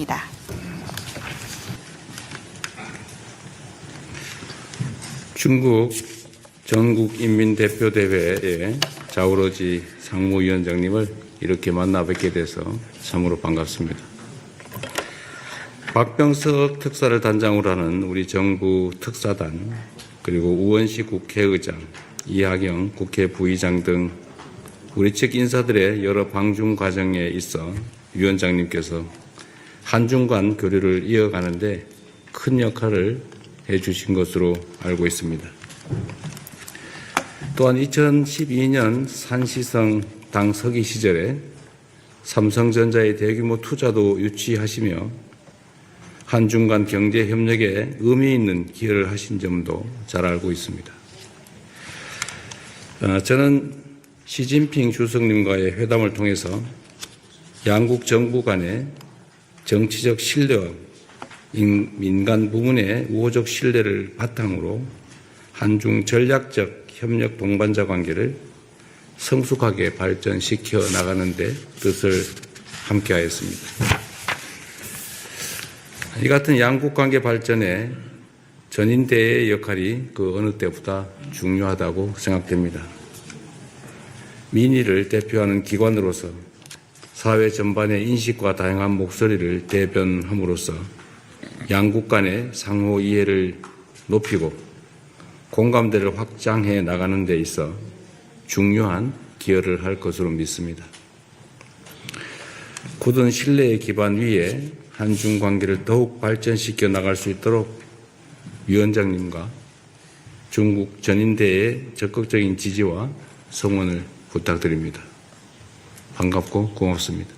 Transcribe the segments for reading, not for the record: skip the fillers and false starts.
바랍니다. 중국 전국인민대표대회의 자오러지 상무위원장님을 이렇게 만나 뵙게 돼서 참으로 반갑습니다. 박병석 특사를 단장으로 하는 우리 정부 특사단, 그리고 우원식 국회의장, 이하경 국회 부의장 등 우리 측 인사들의 여러 방중 과정에 있어 위원장님께서 한중 간 교류를 이어가는데 큰 역할을 해주신 것으로 알고 있습니다. 또한 2012년 산시성 당 서기 시절에 삼성전자의 대규모 투자도 유치하시며 한중 간 경제 협력에 의미 있는 기여를 하신 점도 잘 알고 있습니다. 저는 시진핑 주석님과의 회담을 통해서 양국 정부 간의 정치적 신뢰와 민간 부문의 우호적 신뢰를 바탕으로 한중 전략적 협력 동반자 관계를 성숙하게 발전시켜 나가는 데 뜻을 함께하였습니다. 이 같은 양국 관계 발전에 전인대의 역할이 그 어느 때보다 중요하다고 생각됩니다. 민의를 대표하는 기관으로서 사회 전반의 인식과 다양한 목소리를 대변함으로써 양국 간의 상호 이해를 높이고 공감대를 확장해 나가는 데 있어 중요한 기여를 할 것으로 믿습니다. 굳은 신뢰의 기반 위에 한중 관계를 더욱 발전시켜 나갈 수 있도록 위원장님과 중국 전인대의 적극적인 지지와 성원을 부탁드립니다. 반갑고 고맙습니다.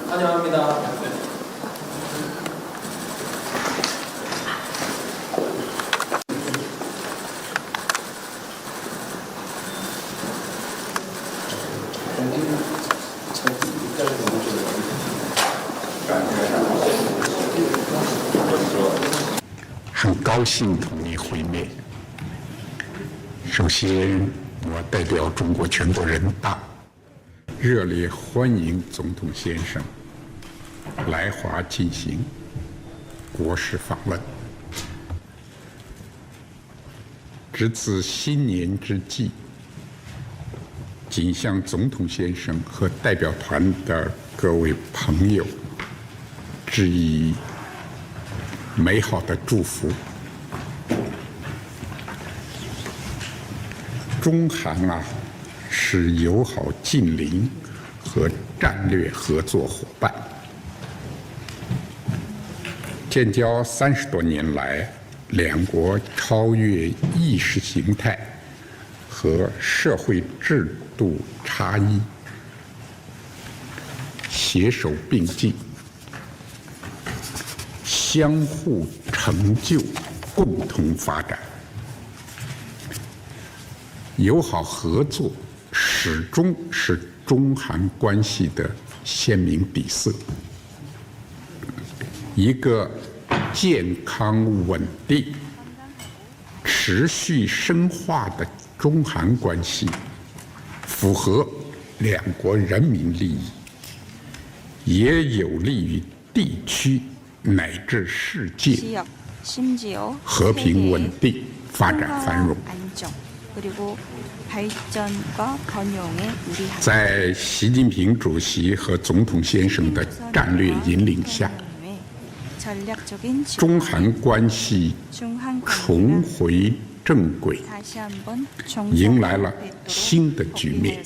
환영합니다.很高兴同你会面。首先，我代表中国全国人大热烈欢迎总统先生来华进行国事访问。值此新年之际，谨向总统先生和代表团的各位朋友致以美好的祝福。中韩是友好近邻和战略合作伙伴。建交30多年来，两国超越意识形态和社会制度差异，携手并进，相互成就，共同发展。友好合作始终是中韩关系的鲜明底色。一个健康稳定、持续深化的中韩关系，符合两国人民利益，也有利于地区乃至世界和平稳定、发展繁荣。在习近平主席和总统先生的战略引领下，中韩关系重回正轨，迎来了新的局面。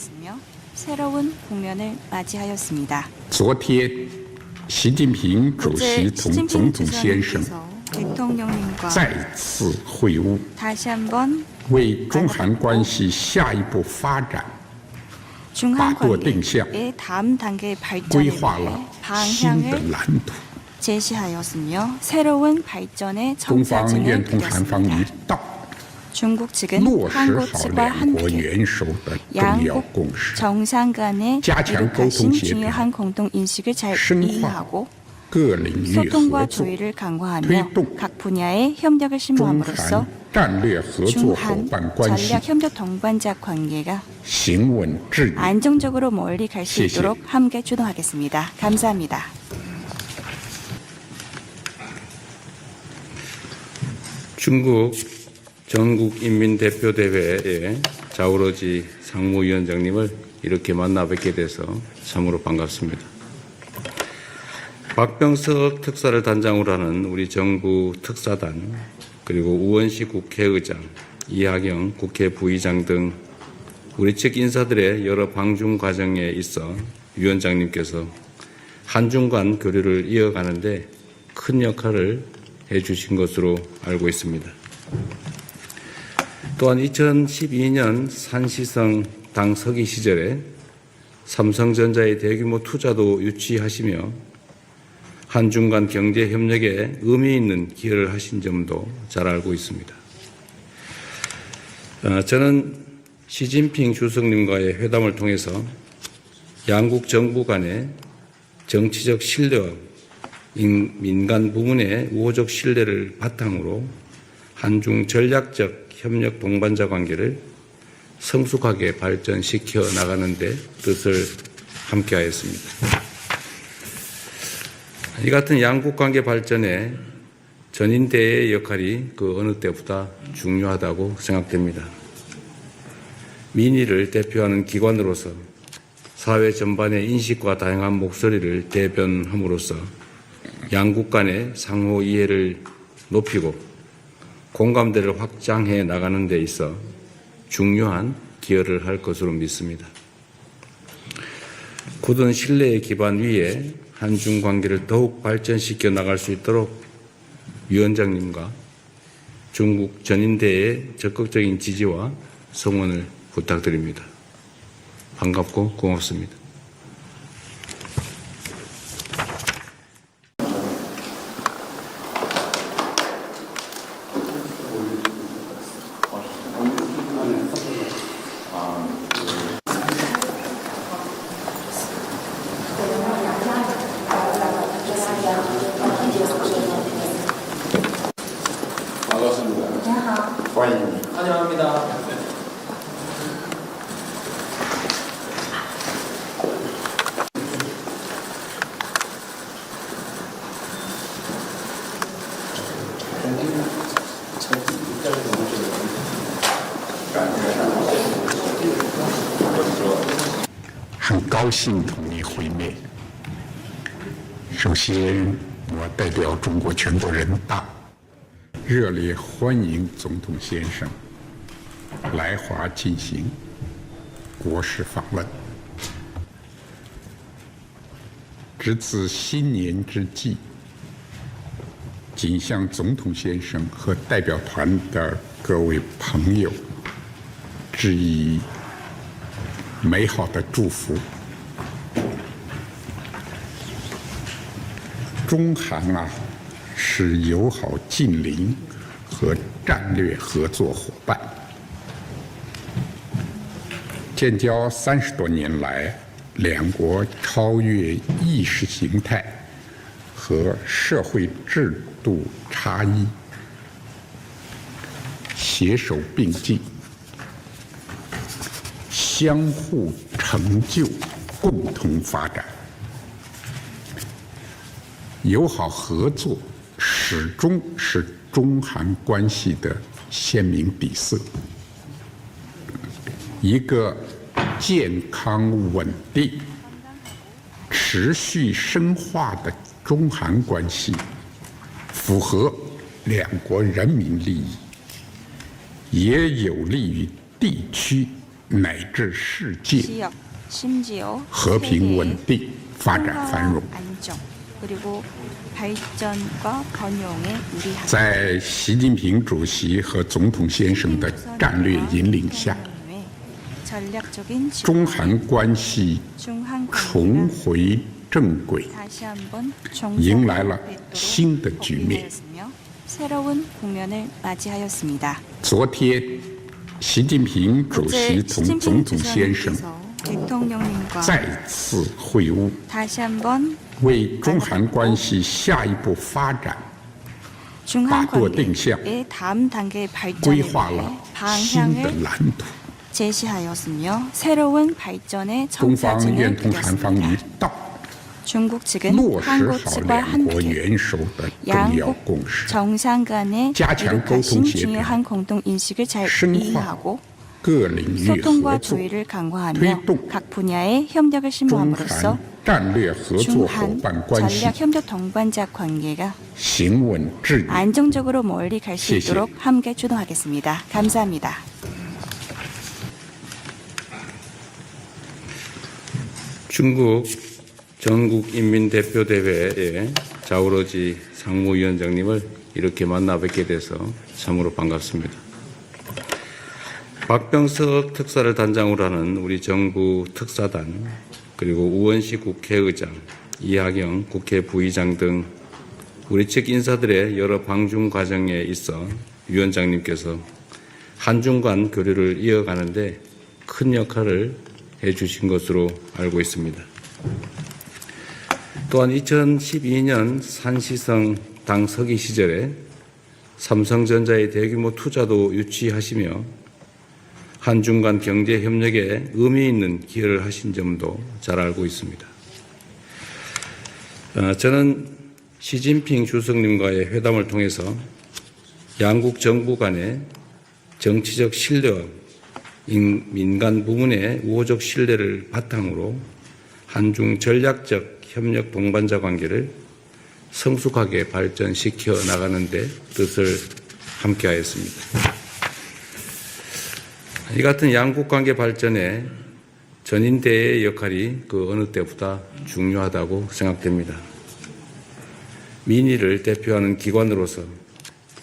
昨天，习近平主席同总统先生再次会晤，为中韩关系下一步发展把舵定向，规划了新的蓝图。中方愿同韩方一道， 중국 측은 落实 한국 好 측과 两国 함께 元首的重要 양국 共识， 정상 간의加强 이룩하신 沟通协调， 중요한 공동 인식을 잘 深化 이해하고 各领域 소통과 合作， 조율을 강화하며 推动 각 분야의 협력을 中 심화함으로써 韩战略合作伙 중한 伴关系 전략 협력 동반자 관계가 行稳致远。 안정적으로 멀리 갈 수 谢谢。 있도록 함께 주도하겠습니다. 감사합니다. 중국 전국인민대표대회의 자오러지 상무위원장님을 이렇게 만나 뵙게 돼서 참으로 반갑습니다. 박병석 특사를 단장으로 하는 우리 정부 특사단, 그리고 우원식 국회의장, 이하경 국회 부의장 등 우리 측 인사들의 여러 방중 과정에 있어 위원장님께서 한중 간 교류를 이어가는데 큰 역할을 해주신 것으로 알고 있습니다. 또한 2012년 산시성 당 서기 시절에 삼성전자의 대규모 투자도 유치하시며 한중 간 경제 협력에 의미 있는 기여를 하신 점도 잘 알고 있습니다. 저는 시진핑 주석님과의 회담을 통해서 양국 정부 간의 정치적 신뢰와 민간 부문의 우호적 신뢰를 바탕으로 한중 전략적 협력 동반자 관계를 성숙하게 발전시켜 나가는 데 뜻을 함께하였습니다. 이 같은 양국 관계 발전에 전인대의 역할이 그 어느 때보다 중요하다고 생각됩니다. 민의를 대표하는 기관으로서 사회 전반의 인식과 다양한 목소리를 대변함으로써 양국 간의 상호 이해를 높이고 공감대를 확장해 나가는 데 있어 중요한 기여를 할 것으로 믿습니다. 굳은 신뢰의 기반 위에 한중 관계를 더욱 발전시켜 나갈 수 있도록 위원장님과 중국 전인대의 적극적인 지지와 성원을 부탁드립니다. 반갑고 고맙습니다. 환영합니다. “很高兴同你会面。首先，我代表中国全国人大热烈欢迎总统先生来华进行国事访问。值此新年之际，谨向总统先生和代表团的各位朋友致以美好的祝福。中韩是友好近邻和战略合作伙伴，建交30多年来，两国超越意识形态和社会制度差异，携手并进，相互成就，共同发展。友好合作始终是中韩关系的鲜明底色。一个健康、稳定、持续深化的中韩关系，符合两国人民利益，也有利于地区乃至世界 지역, 심지어 和平稳 세계의 定、发展繁荣。 안정, 그리고 발전과 번영에 유리한 在习近平主席和总统先生的战略引领下， 전략적인 中韩关系 중한 重 관계가 回正轨， 다시 한번 迎来了新的局面。 정상화되도록 새로운 국면을 맞이하였습니다. 昨天，习近平主席 어제 同 시진핑 总统先生 주석님께서 대통령님과 再次会晤， 다시 한번 为中韩关系下一步发展 중한 把舵定向， 관계의 다음 단계의 规 발전을 划 위해 了新的 방향을 蓝图。 제시하였으며 새로운 발전의 中方 청사진을 愿同韩方一 그렸습니다. 道， 중국 측은 落实 한국 好 측과 两国 함께 元首的重要 양국 共识， 정상 간의加强 이룩하신 沟通协调， 중요한 공동 인식을 잘 深化 이해하고 各领域合 소통과 作， 조의를 推 강화하며 动 각 분야의 협력을 中 심화함으로써 韩战略合作伙 중한 伴关系 전략 협력 동반자 관계가 行稳致远。 안정적으로 멀리 갈 수 谢谢。 있도록 함께 주도하겠습니다. 감사합니다. 중국 전국인민대표대회의 자오러지 상무위원장님을 이렇게 만나 뵙게 돼서 참으로 반갑습니다. 박병석 특사를 단장으로 하는 우리 정부 특사단, 그리고 우원식 국회의장, 이하경 국회 부의장 등 우리 측 인사들의 여러 방중 과정에 있어 위원장님께서 한중 간 교류를 이어가는데 큰 역할을 해주신 것으로 알고 있습니다. 또한 2012년 산시성 당 서기 시절에 삼성전자의 대규모 투자도 유치하시며 한중 간 경제 협력에 의미 있는 기여를 하신 점도 잘 알고 있습니다. 저는 시진핑 주석님과의 회담을 통해서 양국 정부 간의 정치적 신뢰와 민간 부문의 우호적 신뢰를 바탕으로 한중 전략적 협력 동반자 관계를 성숙하게 발전시켜 나가는 데 뜻을 함께하였습니다. 이 같은 양국 관계 발전에 전인대의 역할이 그 어느 때보다 중요하다고 생각됩니다. 민의를 대표하는 기관으로서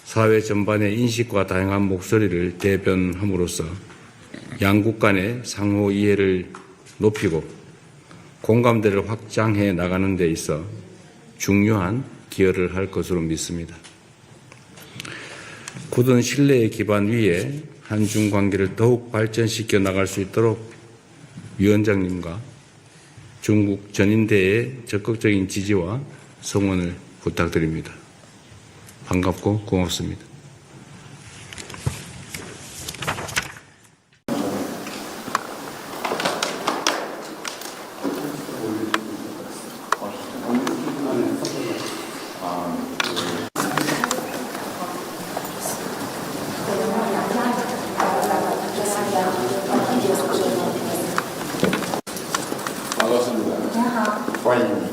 사회 전반의 인식과 다양한 목소리를 대변함으로써 양국 간의 상호 이해를 높이고 공감대를 확장해 나가는 데 있어 중요한 기여를 할 것으로 믿습니다. 굳은 신뢰의 기반 위에 한중 관계를 더욱 발전시켜 나갈 수 있도록 위원장님과 중국 전인대의 적극적인 지지와 성원을 부탁드립니다. 반갑고 고맙습니다.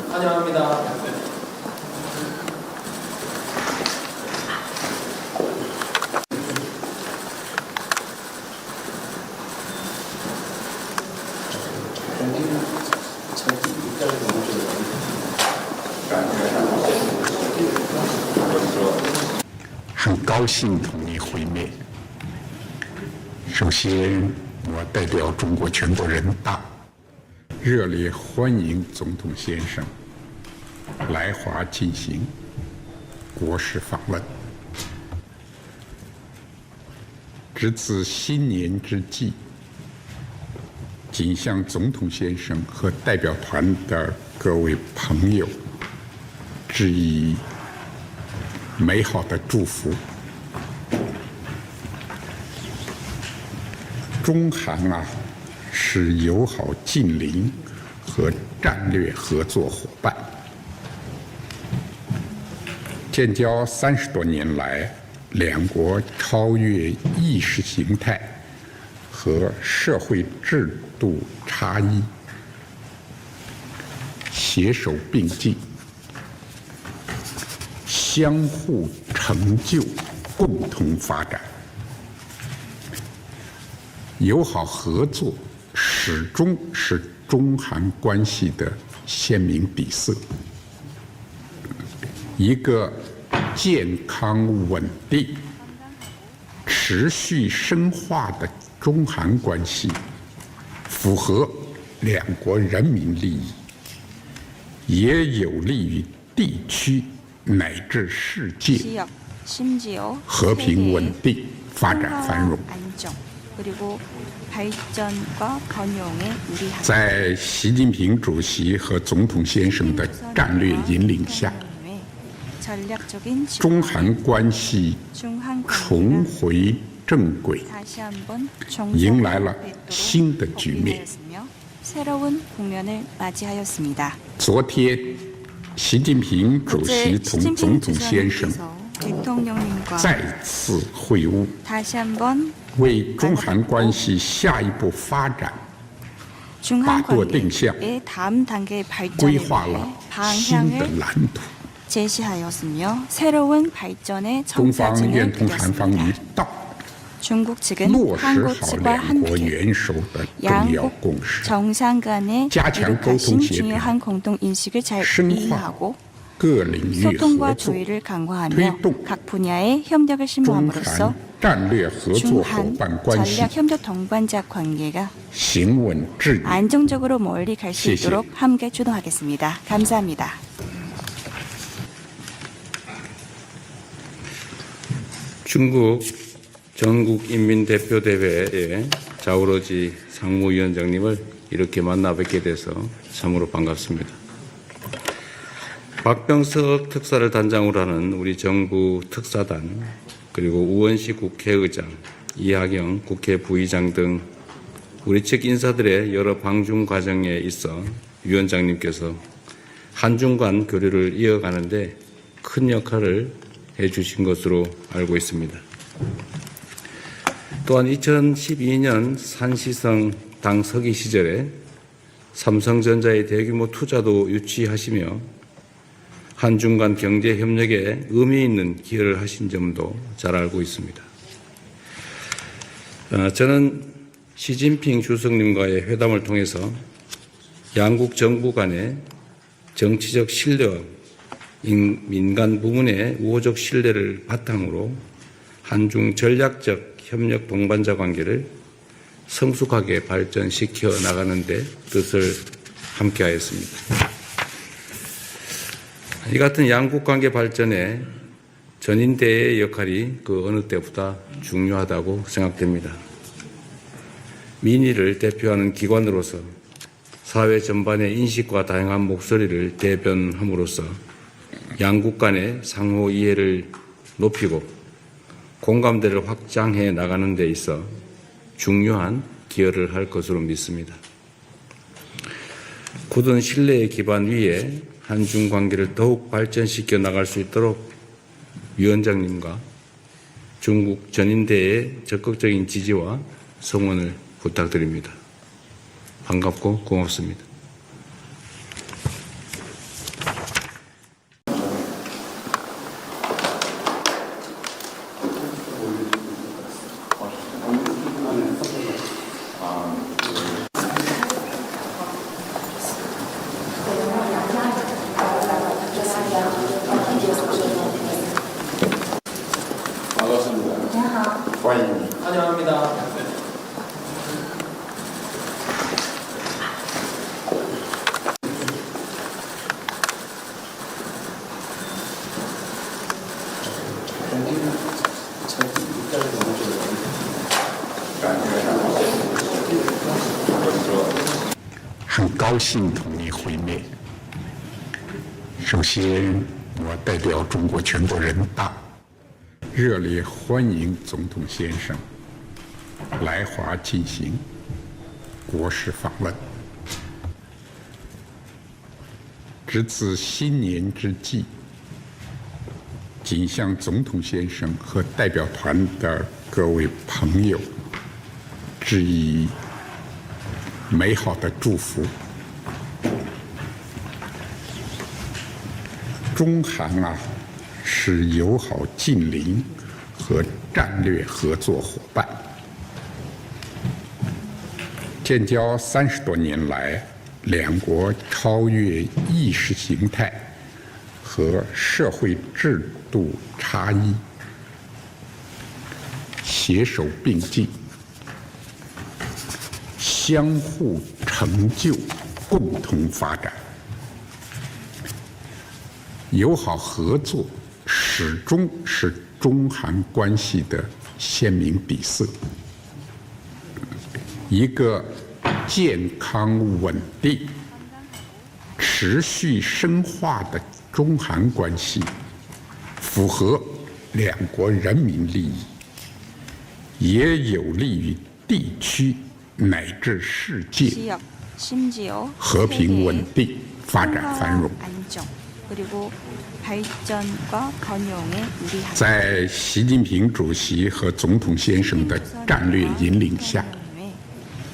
환영합니다. “很高兴同你会面。首先，我代表中国全国人大热烈欢迎总统先生来华进行国事访问。值此新年之际，谨向总统先生和代表团的各位朋友致以美好的祝福。中韩是友好近邻和战略合作伙伴，建交30多年来，两国超越意识形态和社会制度差异，携手并进，相互成就，共同发展。友好合作始终是中韩关系的鲜明底色。一个健康、稳定、持续深化的中韩关系，符合两国人民利益，也有利于地区乃至世界 심지어 和平稳 세계의 定、发展繁荣。 안정 그리고 발전과 번영에 유리한 在习近平主席和总统先生的战略引领下， 전략적인 中韩关系 중한 重 관계가 回正轨， 다시 한번 迎来了 정상화되도록 新的局面。 복귀하였으며 새로운 국면을 맞이하였습니다. 昨天，习近平主席 어제 同 시진핑 总统先生 주석님께서 대통령님과 再次会晤， 다시 한번 为中韩关系下一步发展 중한 把舵定向， 관계의 다음 단계의 规 발전을 划 위해 了新的 방향을 蓝图。 제시하였으며 새로운 발전의 中方愿 청사진을 同韩方一 그렸습니다. 道， 중국 측은 落实 한국 好 측과 两国 함께 元首的重要 양국 共识， 정상 간의加强 이룩하신 沟通协调， 중요한 공동 인식을 잘 深化 이해하고 各领域合 소통과 作， 조율을 강화하며 推动 각 분야의 협력을 中 심화함으로써 韩战略合作伙 중한 伴关系 전략 협력 동반자 관계가 行稳致远。 안정적으로 멀리 갈 수 谢谢。 있도록 함께 주도하겠습니다. 감사합니다. 중국 전국인민대표대회의 자오러지 상무위원장님을 이렇게 만나 뵙게 돼서 참으로 반갑습니다. 박병석 특사를 단장으로 하는 우리 정부 특사단, 그리고 우원식 국회의장, 이하경 국회 부의장 등 우리 측 인사들의 여러 방중 과정에 있어 위원장님께서 한중 간 교류를 이어가는데 큰 역할을 해주신 것으로 알고 있습니다. 또한 2012년 산시성 당 서기 시절에 삼성전자의 대규모 투자도 유치하시며 한중 간 경제 협력에 의미 있는 기여를 하신 점도 잘 알고 있습니다. 저는 시진핑 주석님과의 회담을 통해서 양국 정부 간의 정치적 신뢰와 민간 부문의 우호적 신뢰를 바탕으로 한중 전략적 협력 동반자 관계를 성숙하게 발전시켜 나가는 데 뜻을 함께하였습니다. 이 같은 양국 관계 발전에 전인대의 역할이 그 어느 때보다 중요하다고 생각됩니다. 민의를 대표하는 기관으로서 사회 전반의 인식과 다양한 목소리를 대변함으로써 양국 간의 상호 이해를 높이고 공감대를 확장해 나가는 데 있어 중요한 기여를 할 것으로 믿습니다. 굳은 신뢰의 기반 위에 한중 관계를 더욱 발전시켜 나갈 수 있도록 위원장님과 중국 전인대의 적극적인 지지와 성원을 부탁드립니다. 반갑고 고맙습니다. 환영합니다. “很高兴同你会面。首先，我代表中国全国人大热烈欢迎总统先生来华进行国事访问。值此新年之际，谨向总统先生和代表团的各位朋友致以美好的祝福。中韩是友好近邻和战略合作伙伴，建交30多年来，两国超越意识形态和社会制度差异，携手并进，相互成就，共同发展。友好合作始终是中韩关系的鲜明底色。一个健康稳定、持续深化的中韩关系，符合两国人民利益，也有利于地区乃至世界 지역, 심지어 和平 세계의 稳定、发展繁荣。 평화와 안정, 그리고 발전과 번영에 유리한 在习近平主席和总统先生的战略引领下，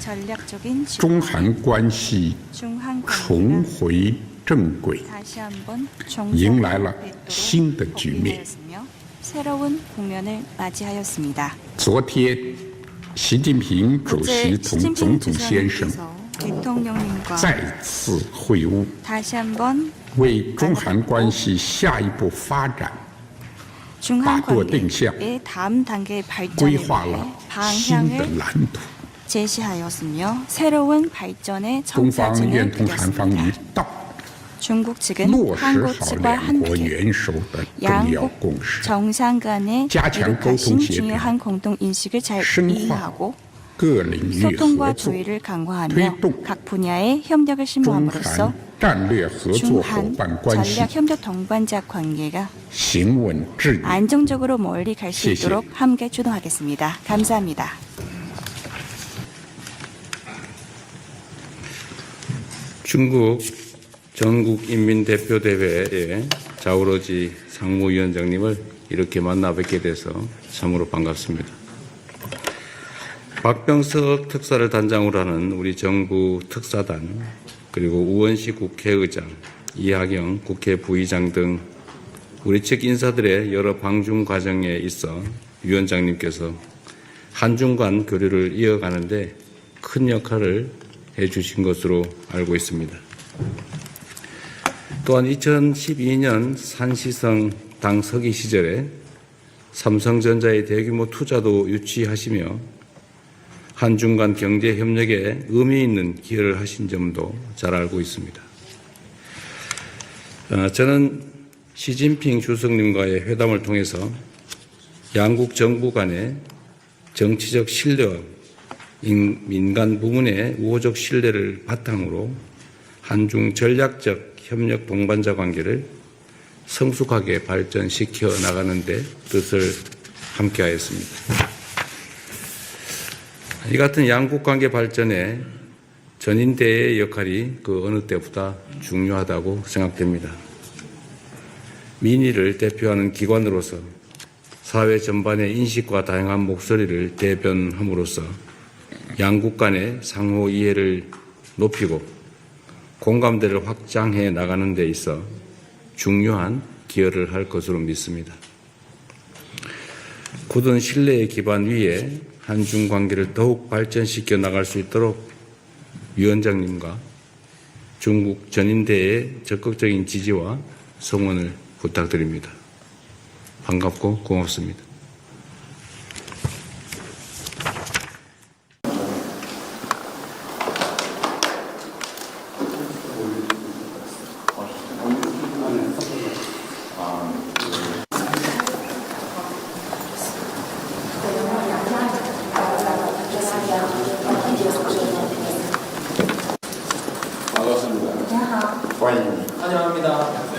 전략적인 中韩关系 중한 重 관계가 回正轨， 다시 한번 迎来了 정상화되도록 新的局面。 복귀하였으며 새로운 국면을 맞이하였습니다. 昨天，习近平主席 어제 同 시진핑 总统先生 주석님께서 대통령님과 再次会晤， 다시 한번 为中韩关系下一步发展 중한 舵定向 관계의 다음 단계의 规 발전에 划 대해 了新的 방향을 蓝图。 제시하였으며 새로운 발전의 中方 청사진을 愿同韩方一 그렸습니다. 道， 중국 측은 落实 한국 好 측과 两国 함께 元首的重要 양국 共识， 정상 간의加强 이룩하신 沟通协调 중요한 공동 인식을 잘 深化 이해하고 各领域合 소통과 作， 조율을 강화하며 推动 각 분야의 협력을 中 심화함으로써 韩战略合作伙 중한 伴关系 전략 협력 동반자 관계가 行稳致远。 안정적으로 멀리 갈 수 谢谢。 있도록 함께 주도하겠습니다. 감사합니다. 중국 전국인민대표대회의 자오러지 상무위원장님을 이렇게 만나 뵙게 돼서 참으로 반갑습니다. 박병석 특사를 단장으로 하는 우리 정부 특사단, 그리고 우원식 국회의장, 이하경 국회 부의장 등 우리 측 인사들의 여러 방중 과정에 있어 위원장님께서 한중 간 교류를 이어가는 데 큰 역할을 해주신 것으로 알고 있습니다. 또한 2012년 산시성 당 서기 시절에 삼성전자의 대규모 투자도 유치하시며 한중 간 경제 협력에 의미 있는 기여를 하신 점도 잘 알고 있습니다. 저는 시진핑 주석님과의 회담을 통해서 양국 정부 간의 정치적 신뢰와 민간 부문의 우호적 신뢰를 바탕으로 한중 전략적 협력 동반자 관계를 성숙하게 발전시켜 나가는 데 뜻을 함께하였습니다. 이 같은 양국 관계 발전에 전인대의 역할이 그 어느 때보다 중요하다고 생각됩니다. 민의를 대표하는 기관으로서 사회 전반의 인식과 다양한 목소리를 대변함으로써 양국 간의 상호 이해를 높이고 공감대를 확장해 나가는 데 있어 중요한 기여를 할 것으로 믿습니다. 굳은 신뢰의 기반 위에 한중 관계를 더욱 발전시켜 나갈 수 있도록 위원장님과 중국 전인대의 적극적인 지지와 성원을 부탁드립니다. 반갑고 고맙습니다. 환영합니다.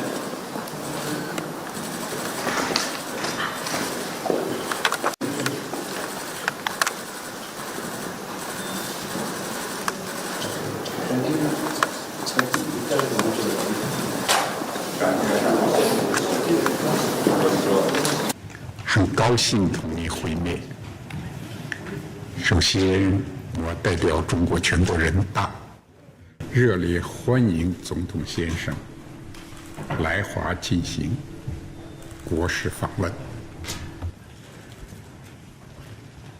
“很高兴同你会面。首先，我代表中国全国人大热烈欢迎总统先生来华进行国事访问。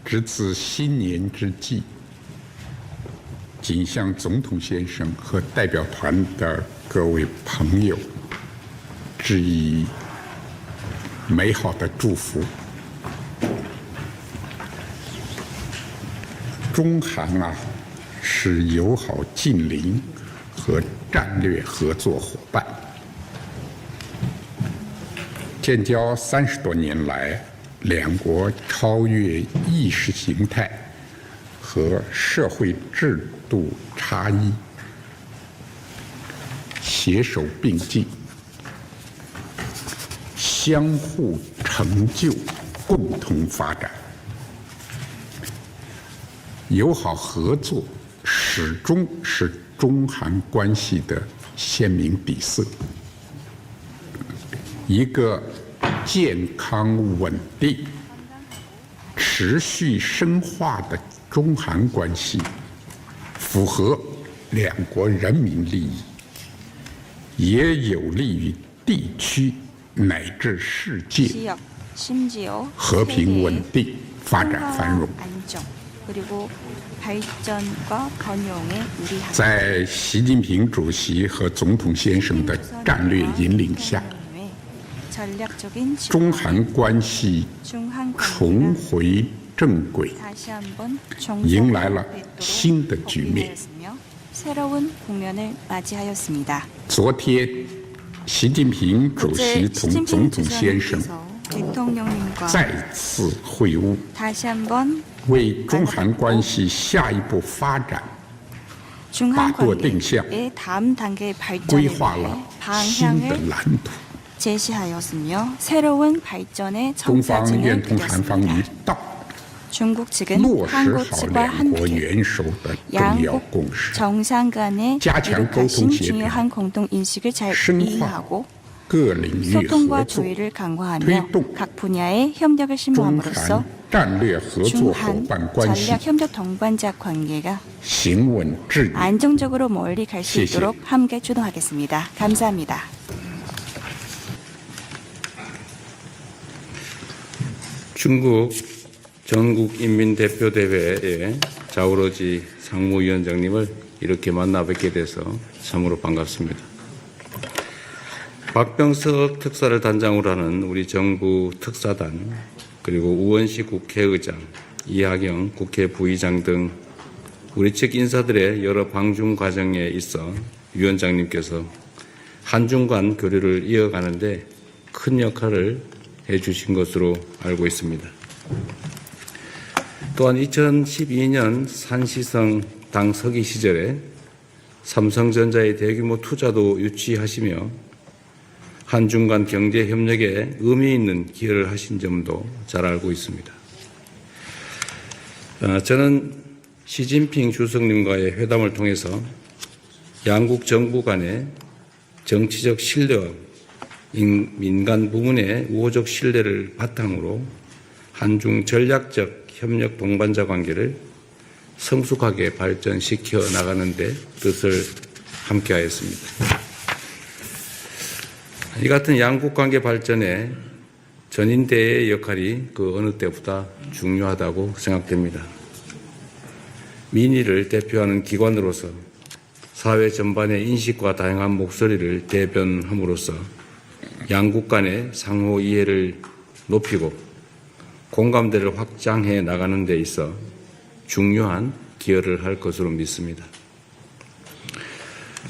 值此新年之际，谨向总统先生和代表团的各位朋友致以美好的祝福。中韩是友好近邻和战略合作伙伴，建交30多年来，两国超越意识形态和社会制度差异，携手并进，相互成就，共同发展。友好合作始终是中韩关系的鲜明底色。一个健康稳定、持续深化的中韩关系，符合两国人民利益，也有利于地区乃至世界 지역, 심지어 和平 세계의 稳定、发展繁荣。 안정 그리고 발전과 번영에 유리한 在习近平主席和总统先生的战略引领下， 전략적인 中韩关系 중한 重 관계가 回正轨， 다시 한번 迎来了 정상화되도록 新的局面。 복귀되었으며 새로운 국면을 맞이하였습니다. 昨天，习近平主席 어제 同 시진핑 总统先生 주석님께서 대통령님과 再次会晤， 다시 한번 为中韩关系下一步发展 중한 舵定向 관계의 다음 단계의 规 발전에 划 대해 了新的 방향을 蓝图。 제시하였으며 새로운 발전의 中方 청사진을 愿同韩方一 그렸습니다. 道， 중국 측은 落实 한국 好 측과 两国 함께 元首的重要 양국 共识， 정상 간의加强 이룩하신 沟通协调， 중요한 공동 인식을 잘 深化 이해하고 各领域合 소통과 作， 조율을 강화하며 推动 각 분야의 협력을 中 심화함으로써 韩战略合作伙 중한 伴关系 전략 협력 동반자 관계가 行稳致远。 안정적으로 멀리 갈 수 谢谢。 있도록 함께 주도하겠습니다. 감사합니다. 중국 전국인민대표대회의 자오러지 상무위원장님을 이렇게 만나 뵙게 돼서 참으로 반갑습니다. 박병석 특사를 단장으로 하는 우리 정부 특사단, 그리고 우원식 국회의장, 이하경 국회 부의장 등 우리 측 인사들의 여러 방중 과정에 있어 위원장님께서 한중 간 교류를 이어가는데 큰 역할을 해주신 것으로 알고 있습니다. 또한 2012년 산시성 당 서기 시절에 삼성전자의 대규모 투자도 유치하시며 한중 간 경제 협력에 의미 있는 기여를 하신 점도 잘 알고 있습니다. 저는 시진핑 주석님과의 회담을 통해서 양국 정부 간의 정치적 신뢰와 민간 부문의 우호적 신뢰를 바탕으로 한중 전략적 협력 동반자 관계를 성숙하게 발전시켜 나가는 데 뜻을 함께하였습니다. 이 같은 양국 관계 발전에 전인대의 역할이 그 어느 때보다 중요하다고 생각됩니다. 민의를 대표하는 기관으로서 사회 전반의 인식과 다양한 목소리를 대변함으로써 양국 간의 상호 이해를 높이고 공감대를 확장해 나가는 데 있어 중요한 기여를 할 것으로 믿습니다.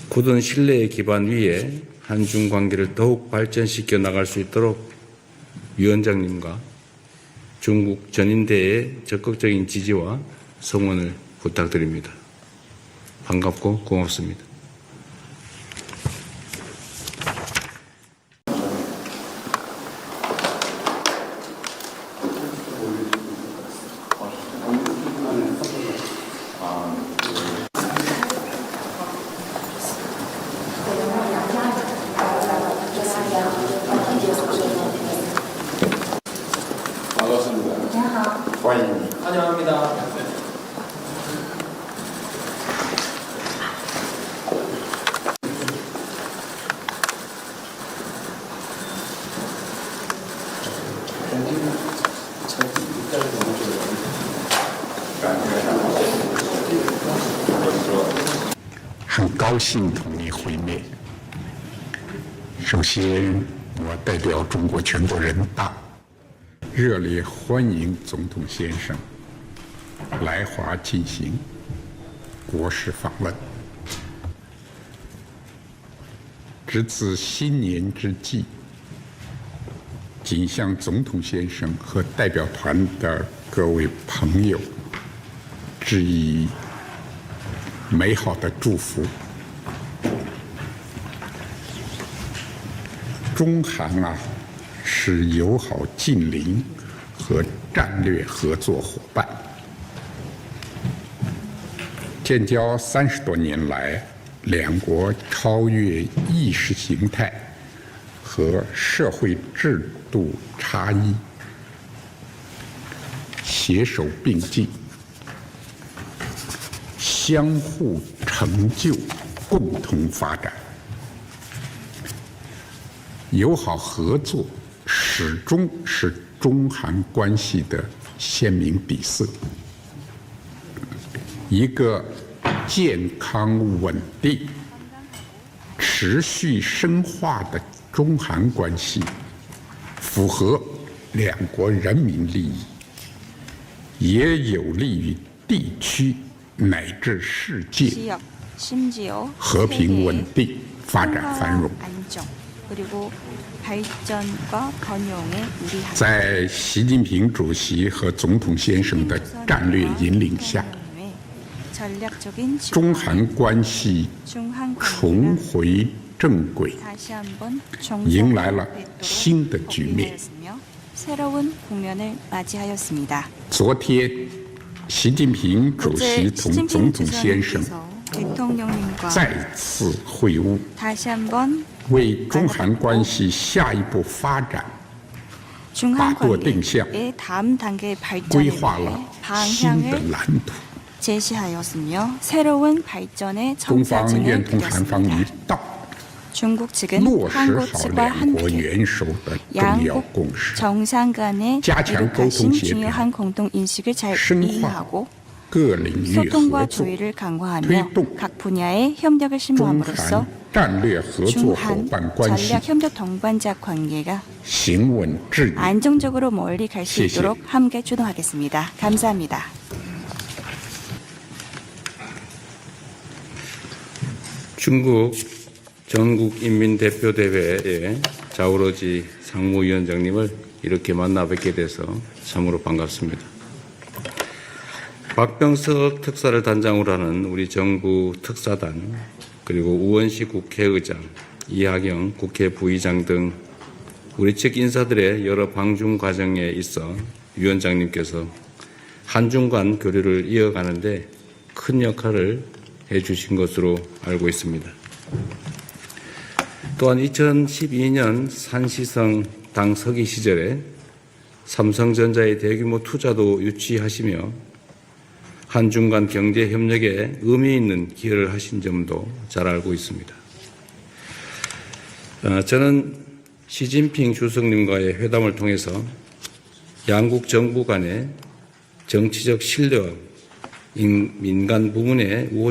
굳은 신뢰의 기반 위에 한중 관계를 더욱 발전시켜 나갈 수 있도록 위원장님과 중국 전인대의 적극적인 지지와 성원을 부탁드립니다. 반갑고 고맙습니다. 환영합니다. “很高兴同你会面。首先，我代表中国全国人大热烈欢迎总统先生来华进行国事访问。值此新年之际，仅向总统先生和代表团的各位朋友致以美好的祝福。中韩是友好近邻和战略合作伙伴。建交30多年来，两国超越意识形态和社会制度差异，携手并进，相互成就，共同发展。友好合作始终是中韩关系的鲜明底色。一个健康稳定、持续深化的中韩关系，符合两国人民利益，也有利于地区乃至世界 지역, 심지어 和平稳 세계의 定、发展繁荣。 안정, 그리고 발전과 번영에 유리한 在习近平主席和总统先生的战略引领下， 전략적인 中韩关系 중한 重 관계가 回正轨， 다시 한번 迎来了 정상회담 新的局面。 복귀하였으며 새로운 국면을 맞이하였습니다. 昨天，习近平主席 어제 同 시진핑 总统先生 주석님께서 대통령님과 再次会晤， 다시 한번 为中韩关系下一步发展 중한 바꾸어 땡시야. 관계의 다음 단계의 规 발전에 划 대해 了新的 방향을 蓝图。 제시하였으며 새로운 발전의 中方 청사진을 愿同韩方一 그렸습니다. 道， 중국 측은 落实 한국 好 측과 两国 함께 元首的重要 양국 共识， 정상 간의加强 이룩하신 沟通协调， 중요한 공동 인식을 잘 深化 이해하고 各领域 소통과 合作， 조율을 강화하며 推动 각 분야의 협력을 中 심화함으로써 韩战略合作伙 중한 伴关系 전략 협력 동반자 관계가 行稳致远。 안정적으로 멀리 갈 수 谢谢。 있도록 함께 주도하겠습니다. 감사합니다. 중국 전국인민대표대회의 자오러지 상무위원장님을 이렇게 만나 뵙게 돼서 참으로 반갑습니다. 박병석 특사를 단장으로 하는 우리 정부 특사단, 그리고 우원식 국회의장, 이하경 국회 부의장 등 우리 측 인사들의 여러 방중 과정에 있어 위원장님께서 한중 간 교류를 이어가는데 큰 역할을 해주신 것으로 알고 있습니다. 또한 2012년 산시성 당 서기 시절에 삼성전자의 대규모 투자도 유치하시며 한중 간 경제 협력에 의미 있는 기여를 하신 점도 잘 알고 있습니다. 저는 시진핑 주석님과의 회담을 통해서 양국 정부 간의 정치적 신뢰와 민간 부문의 우호